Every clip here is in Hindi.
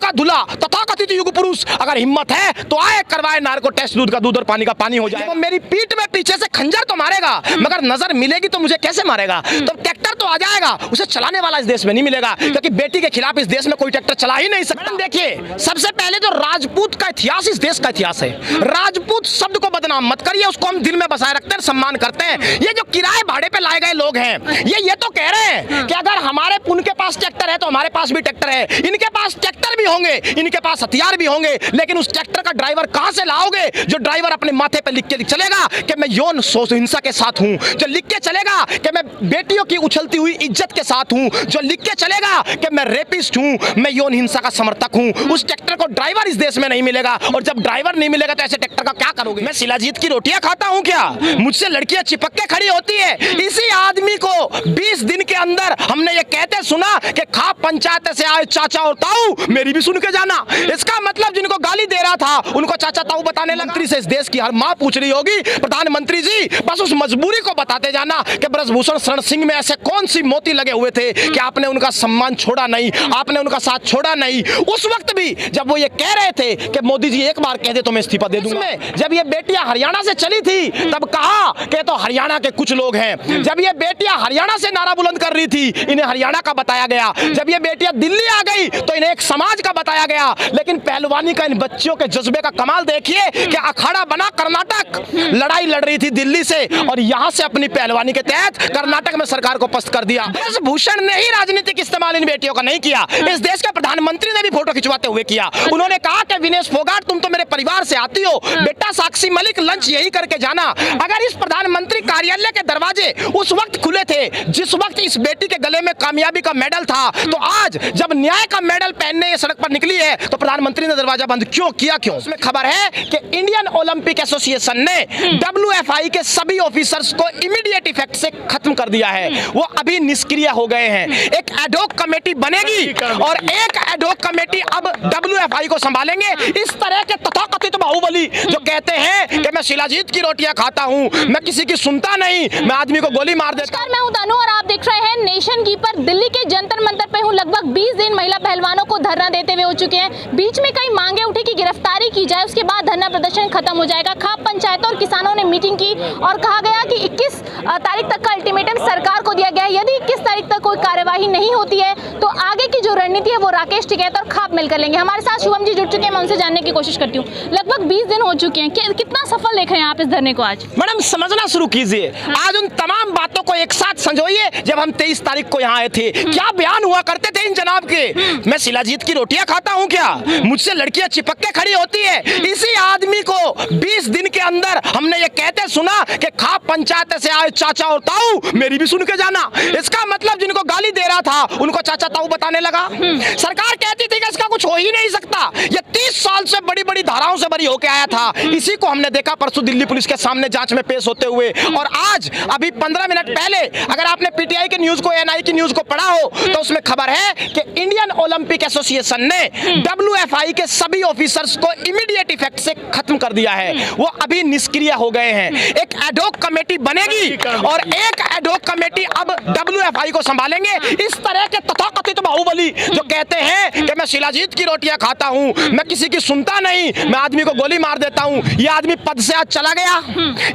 का दूल्हा तथाकथित युग पुरुष अगर हिम्मत है तो आए करवाए नार्को टेस्ट, दूध का दूध और पानी का पानी हो जाए। वो मेरी पीठ में पीछे से खंजर तो मारेगा, मगर नजर मिलेगी तो मुझे कैसे मारेगा। तो ट्रैक्टर तो आ जाएगा, उसे चलाने वाला इस देश में नहीं मिलेगा, क्योंकि बेटी के खिलाफ इस देश में कोई ट्रैक्टर चला ही नहीं सकता। देखिए, सबसे पहले जो राजपूत का इतिहास इस देश का इतिहास है, राजपूत शब्द को बदनाम मत करिए, उसको हम दिल में बसाए रखते हैं, सम्मान करते हैं। ये जो किराए भाड़े पे लाए गए लोग हैं, ये तो कह रहे हैं कि अगर हमारे उनके पास ट्रैक्टर है तो हमारे पास भी ट्रैक्टर है, इनके पास ट्रैक्टर भी होंगे, इनके पास हथियार भी होंगे, लेकिन उस ट्रैक्टर का ड्राइवर कहां से लाओगे जो ड्राइवर अपने माथे पे लिख के चलेगा कि मैं यौन हिंसा के साथ हूं, जो लिख के चलेगा कि मैं बेटियों की उछलती हुई इज्जत के साथ हूं, जो लिख के चलेगा कि मैं रेपिस्ट हूं, मैं यौन हिंसा का समर्थक हूं। उस ट्रैक्टर को ड्राइवर इस देश में नहीं मिलेगा, और जब ड्राइवर नहीं मिलेगा तो ऐसे ट्रैक्टर का क्या करोगे। मैं शिलाजीत की रोटियां खाता हूं क्या? मुझसे लड़कियां चिपक के खड़ी होती है। इसी आदमी को 20 दिन के अंदर हमने ये कहते सुना कि खाप पंचायत से आए चाचा और ताऊ, मेरी भी सुन के जाना। इसका मतलब जिनको गाली दे रहा था उनको चाचा ताऊ बताने लगा। मंत्री से इस देश की हर मां पूछ रही होगी, प्रधानमंत्री जी बस उस मजबूरी को बताते जाना कि ब्रजभूषण शरण सिंह में ऐसे कौन सी मोती लगे हुए थे कि आपने उनका सम्मान छोड़ा नहीं, आपने उनका साथ छोड़ा नहीं। उस वक्त भी जब वो ये कह रहे थे कि मोदी जी एक बार कह दे तो मैं इस्तीफा दे दूंगा, जब ये बेटियां हरियाणा से चली थी तब कहा कि तो हरियाणा के कुछ लोग हैं। जब ये बेटियां हरियाणा से नारा बुलंद कर रही थी, इन्हें हरियाणा का बताया गया। जब ये बेटियां दिल्ली आ गई तो इन्हें एक समाज का बताया गया। लेकिन पहलवानी का इन बच्चियों के जज्बे का कमाल देखिए कि अखाड़ा बना कर्नाटक, लड़ाई लड़ रही थी दिल्ली से, और यहां से अपनी पहलवानी के तहत कर्नाटक में सरकार को पस्त कर दिया। ब्रजभूषण ने ही राजनीतिक इस्तेमाल इन बेटियों का नहीं किया, इस देश के प्रधानमंत्री ने भी फोटो खिंचवाते हुए किया। उन्होंने कहा कि विनेश फोगाट तुम तो मेरे परिवार से आती हो, बेटा साक्षी मलिक लंच यही करके जाना। अगर इस प्रधानमंत्री कार्यालय के दरवाजे उस वक्त खुले थे जिस वक्त इस बेटी के गले में कामयाबी का मेडल था, तो आज जब न्याय का मेडल पहनने ये सड़क पर निकली है तो प्रधानमंत्री ने दरवाजा बंद क्यों किया? क्यों? उसमें खबर है कि इंडियन ओलंपिक एसोसिएशन ने WFI के सभी ऑफिसर्स को इमीडिएट इफेक्ट से खत्म कर दिया है, वो अभी निष्क्रिय हो गए हैं। एक एडहॉक कमेटी बनेगी और एक एडहॉक कमेटी अब WFI को संभालेंगे। इस तरह के तथाकथित बाहुबली जो कहते हैं कि मैं शिलाजीत की रोटियां खाता हूं, मैं किसी की सुनता नहीं, मैं आदमी को गोली मार देता हूं। मैं हूं तनु और आप देख रहे हैं नेशन कीपर। दिल्ली के जंतर मंतर पे हूं। लगभग 20 दिन महिला पहलवानों को धरना देते हुए हो चुके हैं। बीच में कई मांगे उठी कि गिरफ्तारी की जाए, उसके बाद धरना प्रदर्शन खत्म हो जाएगा। खाप पंचायतों और किसानों ने मीटिंग की और कहा गया कि 21 तारीख तक का अल्टीमेटम सरकार को दिया गया है। यदि 21 तारीख तक कोई कार्यवाही नहीं होती है तो आगे की जो रणनीति है वो राकेश टिकैत और खाप मिलकर लेंगे। हमारे साथ शुभम जी जुड़ चुके हैं, मैं उनसे जानने की कोशिश करती हूँ। लगभग 20 दिन हो चुके हैं, कितना सफल देख रहे हैं आप इस धरने को आज? मैडम समझना शुरू कीजिए, आज उन तमाम बातों को एक साथ संजोइए। जब हम 23 तारीख को यहाँ आए थे, क्या बयान हुआ करते थे इन जनाब के? मैं शिलाजीत की रोटियां खाता हूँ क्या? मुझसे लड़कियां चिपक के खड़ी होती है। इसी आदमी को 20 दिन के अंदर हमने ये कहते सुना कि खाप पंचायत से आए चाचा और ताऊ, मेरी भी सुन के जाना। इसका मतलब जिनको गाली दे रहा था उनको चाचा ताऊ बताने लगा। सरकार कहती थी कि इसका कुछ हो ही नहीं सकता, ये 30 साल से बड़ी बड़ी धाराओं से बरी होके आया था। इसी को हमने देखा परसों दिल्ली पुलिस के सामने जांच में पेश होते हुए। और आज अभी 15 मिनट पहले अगर आपने PTI की न्यूज को, NI की न्यूज को पढ़ा हो तो उसमें खबर है कि इंडियन ओलंपिक एसोसिएशन ने WFI के सभी ऑफिसर्स को इमीडिएट इफेक्ट से खत्म कर दिया है, वो अभी निष्क्रिय हो गए हैं। एक एडहॉक कमेटी बनेगी और एक एडहॉक कमेटी अब WFI को संभालेंगे। इस तरह के तथाकथित बाहुबली जो कहते हैं कि मैं शिलाजीत की रोटियां खाता हूं, मैं किसी की सुनता नहीं, मैं आदमी को गोली मार देता हूं, ये आदमी पद से आज चला गया,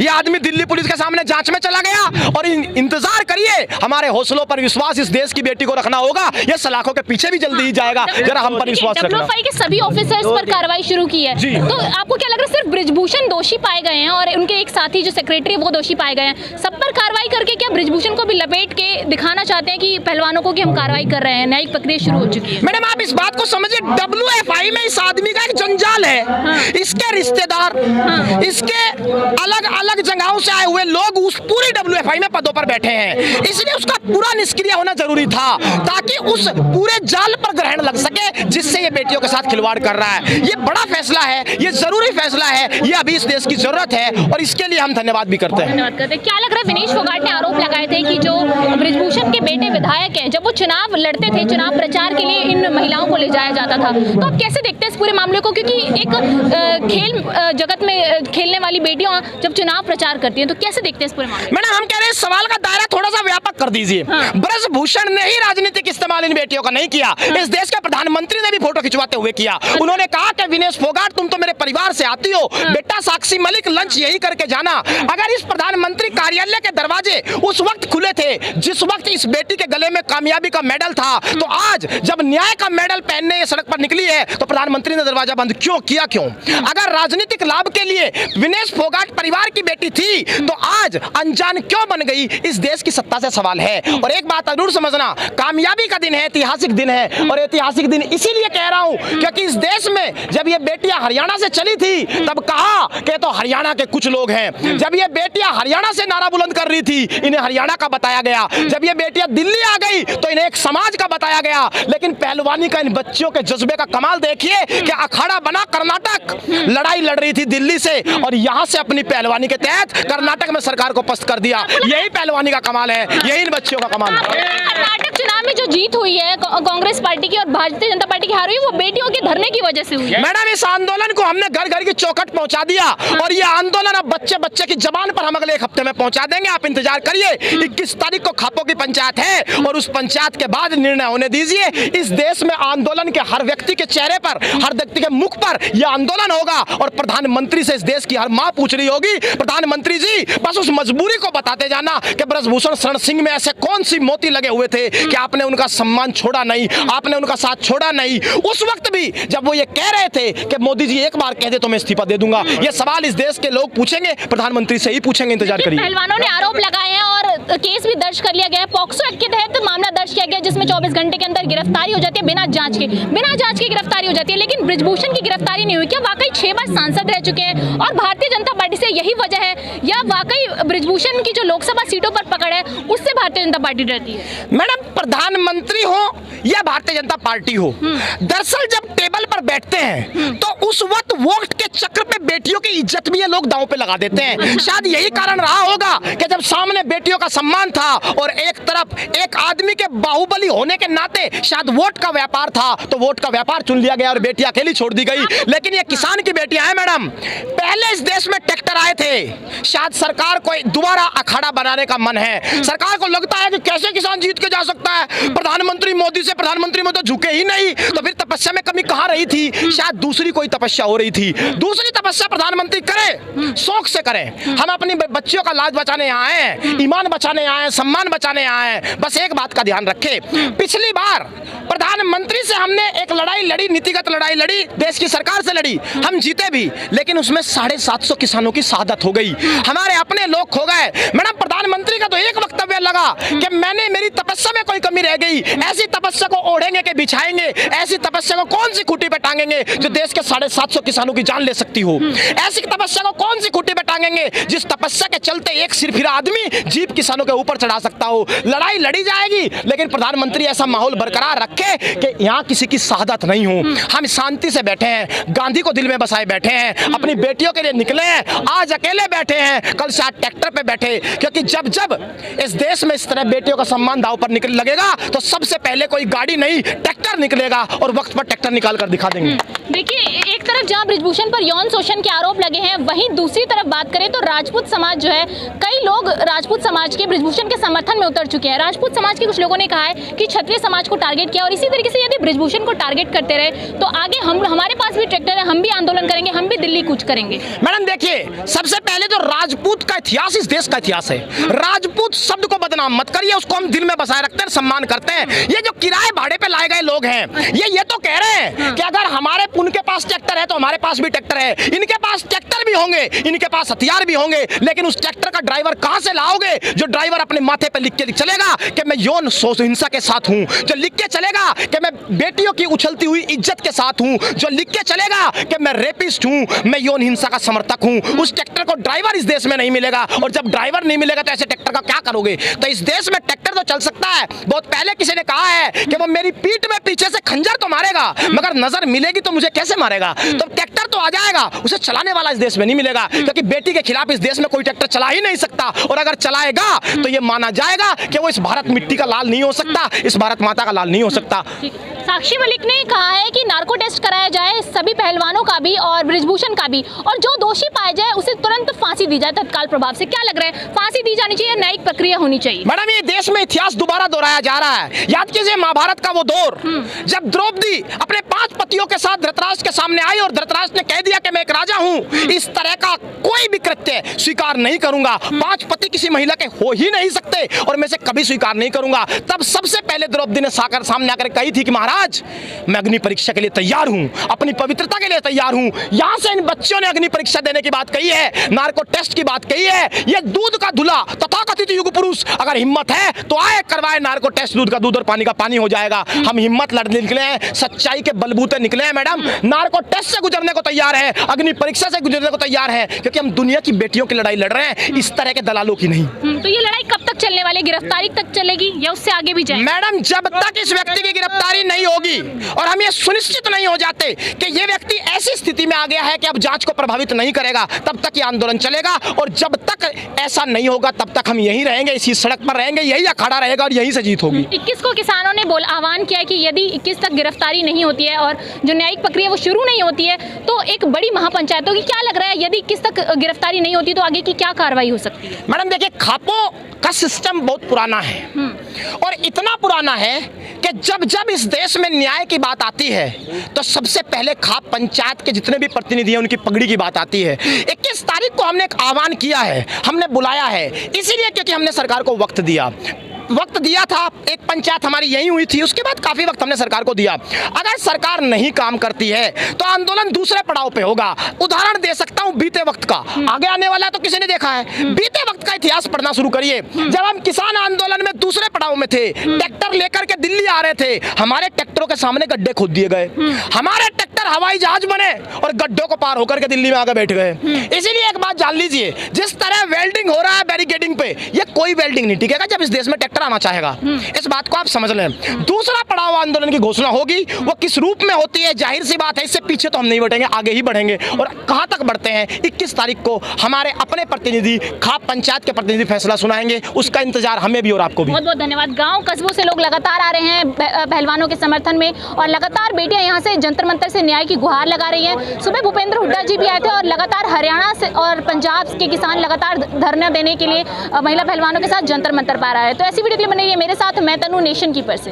ये आदमी दिल्ली पुलिस के सामने जांच में चला गया। और इंतजार करिए, हमारे हौसलों पर विश्वास इस देश की बेटी को रखना होगा, ये सलाखों के पीछे भी जल्दी ही जाएगा, जरा हम पर विश्वास रखना। WFI के सभी ऑफिसर्स पर कार्रवाई शुरू की है, तो आपको क्या लग रहा है सिर्फ ब्रिजभूषण दोषी पाए गए हैं और उनके एक साथी जो सेक्रेटरी वो दोषी पाए गए हैं? सब पर कार्रवाई करके क्या ब्रिजभूषण को भी लपेट के दिखाना चाहते हैं कि पहलवानों को कि हम कार्रवाई कर रहे हैं, न्यायिक प्रक्रिया शुरू हो चुकी है? मैडम आप इस बात को समझिए, WFI में इस आदमी का एक जंजाल है। इसके रिश्तेदार, इसके अलग अलग जगहों से आए हुए लोग उस पूरी WFI में पदों पर बैठे हैं, इसलिए उसका पूरा निष्क्रिय होना जरूरी था ताकि उस पूरे जाल पर ग्रहण लग सके जिससे ये बेटियों के साथ खिलवाड़ कर रहा है। ये बड़ा फैसला है, ये जरूरी फैसला है, ये अभी इस देश की जरूरत है और इसके लिए हम धन्यवाद भी करते हैं। धन्यवाद करते हैं। क्या लग रहा है, विनेश फोगाट ने आरोप लगाए थे कि जो ब्रिजभूषण के बेटे विधायक हैं, जब वो चुनाव लड़ते थे, चुनाव प्रचार के लिए इन महिलाओं को ले जाया जाता था, तो आप कैसे देखते हैं इस पूरे मामले को? क्योंकि एक खेल जगत में खेलने वाली बेटियां जब चुनाव प्रचार करती हैं तो कैसे देखते हैं इस पूरे मामले? मैडम हम कह रहे हैं सवाल का दायरा थोड़ा सा व्यापक कर दीजिए। ब्रजभूषण ने ही राजनीतिक इस्तेमाल इन बेटियों का नहीं किया, इस देश के प्रधानमंत्री ने भी फोटो फोटो खिंचवाते हुए किया। उन्होंने कहा कि विनेश फोगाट तुम तो मेरे परिवार से आती हो, बेटा साक्षी मलिक लंच यही करके जाना। अगर इस प्रधानमंत्री कार्यालय के दरवाजे उस वक्त खुले थे जिस वक्त इस बेटी के गले में कामयाबी का मेडल था, तो आज जब न्याय का मेडल पहनने ये सड़क पर निकली है तो प्रधानमंत्री ने दरवाजा बंद क्यों किया? क्यों? अगर राजनीतिक लाभ के लिए विनेश फोगाट परिवार की बेटी थी तो आज अनजान क्यों बन गई? इस देश की सत्ता से सवाल है। और एक बात जरूर समझना, कामयाबी का दिन है, ऐतिहासिक दिन है। और ऐतिहासिक दिन इसीलिए कह रहा हूं क्योंकि इस देश में जब ये बेटियां हरियाणा से चली थी तब कहा कि तो हरियाणा के कुछ लोग हैं। जब ये बेटियां हरियाणा से नारा बुलंद कर रही थी इन्हें हरियाणा का बताया गया। जब ये बेटियां दिल्ली आ गई तो इन्हें एक समाज का बताया गया। लेकिन पहलवानी का इन बच्चियों के जज्बे का कमाल देखिए कि अखाड़ा बना कर्नाटक, लड़ाई लड़ रही थी दिल्ली से और यहां से अपनी पहलवानी के तहत कर्नाटक में सरकार को पस्त कर दिया। यही पहलवानी का कमाल है, यही इन बच्चियों का कमाल है। कर्नाटक चुनाव में जो जीत हुई है कांग्रेस पार्टी की और भारतीय जनता पार्टी की हार हुई, वो बेटियों के धरने की वजह से हुई है। मैडम, इस आंदोलन को हमने घर घर की चौखट पहुंचा दिया और ये आंदोलन अब बच्चे बच्चे की जबान पर हम अगले एक हफ्ते में पहुंचा देंगे। आप इंतजार करिए। 21 तारीख को खापों की पंचायत है और उस पंचायत के बाद निर्णय होने दीजिए। इस देश में आंदोलन के हर व्यक्ति के चेहरे पर, हर व्यक्ति के मुख पर यह आंदोलन होगा और प्रधानमंत्री से इस देश की हर मां पूछ रही होगी, प्रधानमंत्री जी बस उस मजबूरी को बताते जाना कि ब्रजभूषण शरण सिंह में ऐसे कौन सी मोती लगे हुए थे कि आपने उनका सम्मान छोड़ा नहीं, आपने उनका साथ छोड़ा नहीं। उस वक्त भी जब वो ये कह रहे थे कि मोदी जी एक बार कह दे तो मैं इस्तीफा दे दूंगा, ये सवाल इस देश के लोग पूछेंगे, प्रधानमंत्री से ही पूछेंगे। इंतजार करिए। पहलवानों ने आरोप लगाए हैं और केस भी दर्ज कर लिया गया है। पॉक्सो एक्ट के तहत मामला दर्ज किया गया जिसमें 24 घंटे के अंदर गिरफ्तारी हो जाती है, बिना जांच के गिरफ्तारी हो जाती है। लेकिन ब्रिजभूषण की गिरफ्तारी नहीं हुई। क्या वाकई 6 बार सांसद रह चुके हैं और भारतीय जनता पार्टी से यही वजह है या वाकई ब्रिजभूषण की जो लोकसभा सीटों पर पकड़ है उससे भारतीय जनता पार्टी डरती है? मैडम, प्रधानमंत्री हो या भारतीय जनता पार्टी हो, दरअसल जब टेबल पर बैठते हैं तो उस वक्त वोट के चक्र पे बेटियों की इज्जत भी ये लोग दांव पे लगा देते हैं। शायद यही कारण रहा होगा कि जब सामने बेटियों का सम्मान था और एक तरफ एक आदमी के बाहुबली होने के नाते शायद वोट का व्यापार था तो वोट का व्यापार चुन लिया गया और बेटी अकेली छोड़ दी गई। लेकिन ये किसान की बेटियां हैं मैडम। पहले इस देश में ट्रैक्टर आए थे, शायद सरकार को दोबारा अखाड़ा बनाने का मन है। सरकार को लगता है कि कैसे किसान जीत के जा सकता है, प्रधानमंत्री मोदी से प्रधानमंत्री में तो झुके ही नहीं, तो फिर तपस्या में कमी कहां रही थी? शायद दूसरी कोई तपस्या हो रही थी। दूसरी तपस्या प्रधानमंत्री करे, शौक से करें। हम अपनी बच्चियों का लाज बचाने आए हैं, ईमान बचाने आए हैं, सम्मान बचाने आए हैं। बस एक बात का ध्यान रखें, पिछली बार प्रधानमंत्री से हमने एक लड़ाई लड़ी, नीतिगत लड़ाई लड़ी, देश की सरकार से लड़ी, हम जीते भी, लेकिन उसमें 750 किसानों की शहादत हो गई, हमारे अपने लोग खो गए। मैडम, प्रधानमंत्री का तो एक वक्तव्य लगा कि मैंने मेरी तपस्या में कोई कमी रह गई। ऐसी तपस्या को ओढ़ेंगे कि बिछाएंगे? ऐसी तपस्या को कौन सी खूंटी पे टांगेंगे जो देश के 750 किसानों की जान ले सकती हो? ऐसी तपस्या को कौन सी खूंटी पे टांगेंगे जिस तपस्या के चलते एक सिरफिरा आदमी जीप किसानों के ऊपर चढ़ा सकता हो? लड़ाई लड़ी जाएगी, लेकिन प्रधानमंत्री ऐसा माहौल बरकरार रखे कि यहाँ किसी की शहादत नहीं हो। हम शांति से बैठे हैं, गांधी को दिल में बसाए बैठे हैं, अपनी बेटियों के लिए निकले हैं। आज अकेले बैठे हैं, कल शायद ट्रैक्टर पे बैठे, क्योंकि जब जब इस देश में इस तरह बेटियों का सम्मान दांव पर निकल लगेगा तो सबसे पहले कोई गाड़ी नहीं, ट्रैक्टर निकलेगा और वक्त पर ट्रैक्टर निकाल कर दिखा देंगे। देखिए, एक तरफ जहां ब्रिजभूषण पर यौन शोषण के आरोप लगे हैं, वहीं दूसरी तरफ बात करें तो राजपूत समाज जो है, कई लोग राजपूत समाज के ब्रिजभूषण के समर्थन में उतर चुके हैं। राजपूत समाज के कुछ लोगों ने कहा है कि क्षत्रिय समाज को टारगेट किया और इसी तरीके से यदि ब्रिजभूषण को टारगेट करते रहे तो आगे हमारे पास भी ट्रैक्टर है, हम भी आंदोलन करेंगे, हम भी दिल्ली कूच करेंगे। मैडम देखिए, सबसे पहले तो राजपूत का इतिहास इस देश का इतिहास है। राजपूत शब्द को बदनाम मत करिए, उसको हम दिल में बसाए रखते हैं, सम्मान करते हैं। ये जो किराए भाड़े पे लाए गए लोग हैं, ये तो कह रहे हैं कि अगर हमारे उनके पास ट्रैक्टर है तो हमारे पास भी ट्रैक्टर है। इनके पास ट्रैक्टर भी होंगे, इनके पास हथियार भी होंगे, लेकिन उस ट्रैक्टर का ड्राइवर कहां से लाओगे जो ड्राइवर अपने माथे पे लिख के चलेगा कि मैं यौन हिंसा के साथ हूं, जो लिख के चलेगा कि मैं बेटियों की उछलती हुई इज्जत के साथ हूं, जो लिख के चलेगा कि मैं रेपिस्ट हूं, मैं यौन हिंसा का समर्थक हूं? उस ट्रैक्टर को ड्राइवर इस देश में नहीं मिलेगा, और जब ड्राइवर नहीं मिलेगा तो ऐसे ट्रैक्टर का क्या करोगे? तो इस देश में ट्रैक्टर तो चल सकता है। बहुत पहले किसी ने कहा है कि वो मेरी पीठ में पीछे से खंजर तो मारेगा मगर नजर मिलेगी तो मुझे कैसे मारेगा? तो ट्रैक्टर तो आ जाएगा, उसे चलाने वाला इस देश में नहीं मिलेगा, क्योंकि बेटी के खिलाफ इस देश में कोई ट्रैक्टर चला ही नहीं सकता, और अगर चलाएगा तो ये माना जाएगा कि वो इस भारत मिट्टी का लाल नहीं हो सकता, इस भारत माता का लाल नहीं हो सकता। साक्षी मलिक ने कहा है कि नार्को टेस्ट कराया जाए सभी पहलवानों का भी और ब्रिजभूषण का भी, और जो दोषी पाए जाए उसे तुरंत फांसी फांसी दी जाए तत्काल प्रभाव से। क्या लग रहा है, फांसी दी जानी चाहिए या न्यायिक प्रक्रिया होनी चाहिए? मैडम, ये देश में इतिहास दोबारा दोहराया जा रहा है। याद कीजिए महाभारत का वो दौर, जब द्रौपदी अपने 5 पतियों के साथ धृतराष्ट्र के सामने आई और धृतराष्ट्र ने कह दिया कि मैं एक राजा हूं, इस तरह का कोई भी कृत्य स्वीकार नहीं करूंगा। 5 पति किसी महिला के हो ही नहीं सकते और मैं इसे कभी स्वीकार नहीं करूंगा। तब सबसे पहले द्रौपदी ने सामने आकर कही थी कि महाराज, मैं अग्नि परीक्षा के लिए तैयार हूं, अपनी पवित्रता के लिए तैयार हूं। यहां से इन बच्चों ने अग्नि परीक्षा देने की बात कही है, नार्को टेस्ट की बात कही है। ये दूध का धुला तथाकथित युग पुरुष अगर हिम्मत है तो आए करवाए नार्को टेस्ट, दूध का दूध और पानी का पानी हो जाएगा। हम हिम्मत लड़ने निकले हैं, सच्चाई के बलबूते निकले हैं मैडम। नार्को टेस्ट से गुजरने को तैयार है, अग्नि परीक्षा से गुजरने को तैयार है, क्योंकि हम दुनिया की बेटियों की लड़ाई लड़ रहे हैं, इस तरह के दलालों की नहीं। तो ये लड़ाई कब तक चलने वाली, गिरफ्तारी तक चलेगी या उससे आगे भी जाएगी? मैडम, जब तक इस व्यक्ति की गिरफ्तारी नहीं होगी और हम ये सुनिश्चित नहीं हो जाते कि ये व्यक्ति ऐसी स्थिति में आ गया है कि अब जांच को प्रभावित नहीं करेगा, तब तक ये आंदोलन चलेगा। और जब तक ऐसा नहीं होगा तब तक हम यहीं रहेंगे, इसी सड़क पर रहेंगे, यही अखाड़ा रहेगा और यहीं से जीत होगी। 21 को किसानों ने आह्वान किया कि यदि 21 तक गिरफ्तारी नहीं होती है और जो न्यायिक प्रक्रिया वो शुरू नहीं होती है तो एक बड़ी महापंचायत होगी। क्या लग रहा है, यदि 21 तक गिरफ्तारी नहीं होती तो आगे की क्या कार्रवाई हो सकती है? मैडम देखिए, खापों का सिस्टम बहुत पुराना है और इतना पुराना है कि जब जब इस देश में न्याय की बात आती है तो सबसे पहले खाप पंचायत के जितने भी प्रतिनिधि हैं उनकी पगड़ी की बात आती है। 21 तारीख को हमने एक आह्वान किया है, हमने बुलाया है, इसीलिए क्योंकि हमने सरकार को वक्त दिया था। एक पंचायत हमारी यही हुई थी, उसके बाद काफी वक्त हमने सरकार को दिया। अगर सरकार नहीं काम करती है तो आंदोलन दूसरे पड़ाव पे होगा। उदाहरण दे सकता हूं बीते वक्त का, आगे आने वाला तो किसी ने देखा है। बीते वक्त का इतिहास पढ़ना शुरू करिए। जब हम किसान आंदोलन में दूसरे पड़ाव में थे, ट्रैक्टर लेकर के दिल्ली आ रहे थे, हमारे ट्रैक्टरों के सामने गड्ढे खोद दिए गए, हमारे ट्रैक्टर हवाई जहाज बने और गड्ढों को पार होकर के दिल्ली में आकर बैठ गए। इसीलिए एक बात जान लीजिए, जिस तरह वेल्डिंग हो रहा है बैरिकेडिंग पे, ये कोई वेल्डिंग नहीं टिकेगा जब इस देश में ट्रैक्टर आना चाहेगा। इस बात को आप समझ लें। दूसरा पड़ाव आंदोलन की घोषणा होगी, वो किस रूप में होती है जाहिर सी बात है, इससे पीछे तो हम नहीं बढ़ेंगे, आगे ही बढ़ेंगे। और कहां तक बढ़ते हैं, 21 तारीख को हमारे अपने प्रतिनिधि खाप पंचायत के प्रतिनिधि फैसला सुनाएंगे, उसका इंतजार हमें भी और आपको भी। बहुत बहुत धन्यवाद। गांव कस्बों से लोग लगातार आ रहे हैं पहलवानों के समर्थन में और लगातार बेटियां यहां से जंतर मंतर से न्याय की गुहार लगा रही हैं। सुबह भूपेंद्र हुड्डा जी भी आए थे और लगातार हरियाणा से और पंजाब के किसान लगातार धरना देने के लिए महिला पहलवानों के साथ जंतर मंतर पर आ रहे हैं। तो ऐसी वीडियो के लिए बने रहिए मेरे साथ, मैं तनु, नेशन कीपर से।